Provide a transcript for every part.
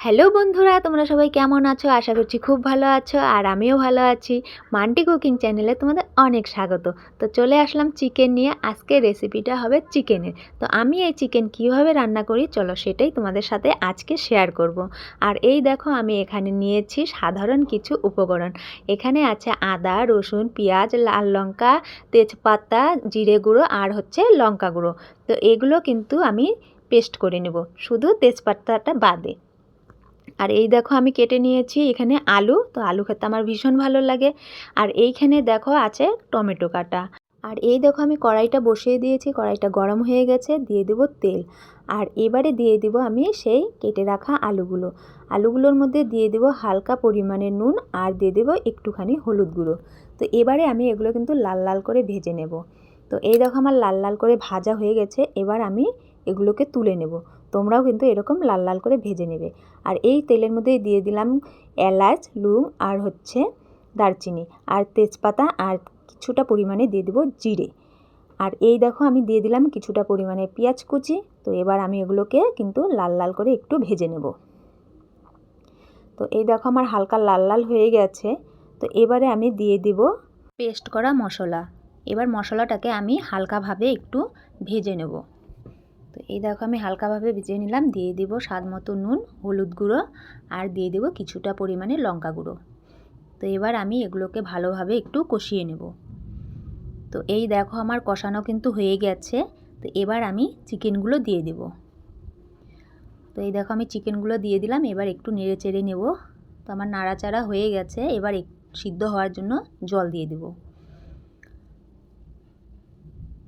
Hello বন্ধুরা, তোমরা সবাই কেমন আছো? আশা করছি খুব ভালো আছো আর আমিও ভালো আছি। মান্টি কুকিং চ্যানেলে তোমাদের অনেক স্বাগত। তো চলে আসলাম চিকেন নিয়ে। আজকের রেসিপিটা হবে চিকেনের। তো আমি এই চিকেন কিভাবে রান্না করি চলো সেটাই তোমাদের সাথে আজকে শেয়ার করব। আর এই দেখো আমি এখানে নিয়েছি সাধারণ কিছু উপকরণ। এখানে আছে আদা, রসুন, পেঁয়াজ, লাল লঙ্কা, তেজপাতা, জিরে গুঁড়ো আর হচ্ছে লঙ্কা গুঁড়ো। তো এগুলো কিন্তু আমি পেস্ট করে নেব, শুধু তেজপাতাটা বাদে। আর এই দেখো আমি কেটে নিয়েছি এখানে আলু। তো আলু খেতে আমার ভীষণ ভালো লাগে। আর এইখানে দেখো আছে টমেটো কাটা। আর এই দেখো আমি কড়াইটা বসিয়ে দিয়েছি, কড়াইটা গরম হয়ে গেছে, দিয়ে দেবো তেল। আর এবারে দিয়ে দেবো আমি সেই কেটে রাখা আলুগুলো। আলুগুলোর মধ্যে দিয়ে দেবো হালকা পরিমাণে নুন আর দিয়ে দেবো একটুখানি হলুদ গুঁড়ো। তো এবারে আমি এগুলো কিন্তু লাল লাল করে ভেজে নেব। তো এই দেখো আমার লাল লাল করে ভাজা হয়ে গেছে। এবার আমি এগুলোকে তুলে নেব। তোমরাও কিন্তু এরকম লাল লাল করে ভেজে নেবে। আর এই তেলের মধ্যে দিয়ে দিলাম এলাচ, লং আর হচ্ছে দারচিনি আর তেজপাতা আর কিছুটা পরিমাণে দিয়ে দেবো জিরে। আর এই দেখো আমি দিয়ে দিলাম কিছুটা পরিমাণে পেঁয়াজ কুচি। তো এবার আমি এগুলোকে কিন্তু লাল লাল করে একটু ভেজে নেব। তো এই দেখো আমার হালকা লাল লাল হয়ে গেছে। তো এবারে আমি দিয়ে দেব পেস্ট করা মশলা। এবার মশলাটাকে আমি হালকাভাবে একটু ভেজে নেব। তো এই দেখো আমি হালকাভাবে ভেজে নিলাম। দিয়ে দেবো স্বাদ মতো নুন, হলুদ গুঁড়ো আর দিয়ে দেবো কিছুটা পরিমাণে লঙ্কা গুঁড়ো। তো এবার আমি এগুলোকে ভালোভাবে একটু কষিয়ে নেব। তো এই দেখো আমার কষানো কিন্তু হয়ে গেছে। তো এবার আমি চিকেনগুলো দিয়ে দেব। তো এই দেখো আমি চিকেনগুলো দিয়ে দিলাম। এবার একটু নেড়ে চেড়ে নেব। তো আমার নাড়াচাড়া হয়ে গেছে। এবার সিদ্ধ হওয়ার জন্য জল দিয়ে দেব।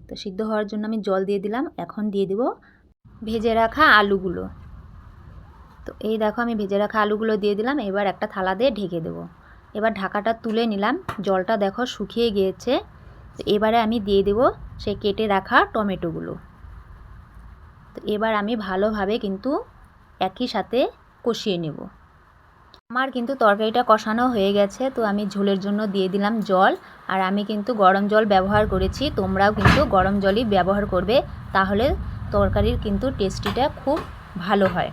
তো সিদ্ধ হওয়ার জন্য আমি জল দিয়ে দিলাম। এখন দিয়ে দেব ভেজে রাখা আলুগুলো। তো এই দেখো আমি ভেজে রাখা আলুগুলো দিয়ে দিলাম। এবার একটা থালা দিয়ে ঢেকে দেবো। এবার ঢাকাটা তুলে নিলাম। জলটা দেখো শুকিয়ে গিয়েছে। তো এবারে আমি দিয়ে দেব সেই কেটে রাখা টমেটোগুলো। তো এবার আমি ভালোভাবে কিন্তু একই সাথে কষিয়ে নেব। আমার কিন্তু তরকারিটা কষানো হয়ে গেছে। তো আমি ঝোলের জন্য দিয়ে দিলাম জল। আর আমি কিন্তু গরম জল ব্যবহার করেছি, তোমরাও কিন্তু গরম জলই ব্যবহার করবে, তাহলে তরকারির কিন্তু টেস্টিটা খুব ভালো হয়।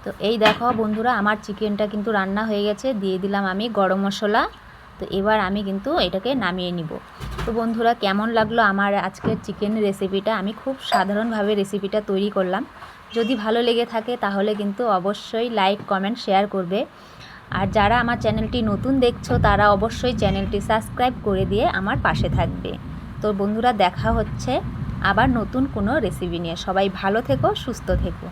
তো এই দেখো বন্ধুরা আমার চিকেনটা কিন্তু রান্না হয়ে গেছে। দিয়ে দিলাম আমি গরম মশলা। তো এবার আমি কিন্তু এটাকে নামিয়ে নিব। তো বন্ধুরা কেমন লাগলো আমার আজকের চিকেন রেসিপিটা? আমি খুব সাধারণভাবে রেসিপিটা তৈরি করলাম। যদি ভালো লেগে থাকে তাহলে কিন্তু অবশ্যই লাইক, কমেন্ট, শেয়ার করবে। আর যারা আমার চ্যানেলটি নতুন দেখছো তারা অবশ্যই চ্যানেলটি সাবস্ক্রাইব করে দিয়ে আমার পাশে থাকবে। তো বন্ধুরা দেখা হচ্ছে আবার নতুন কোনো রেসিপি নিয়ে। সবাই ভালো থেকো, সুস্থ থেকো।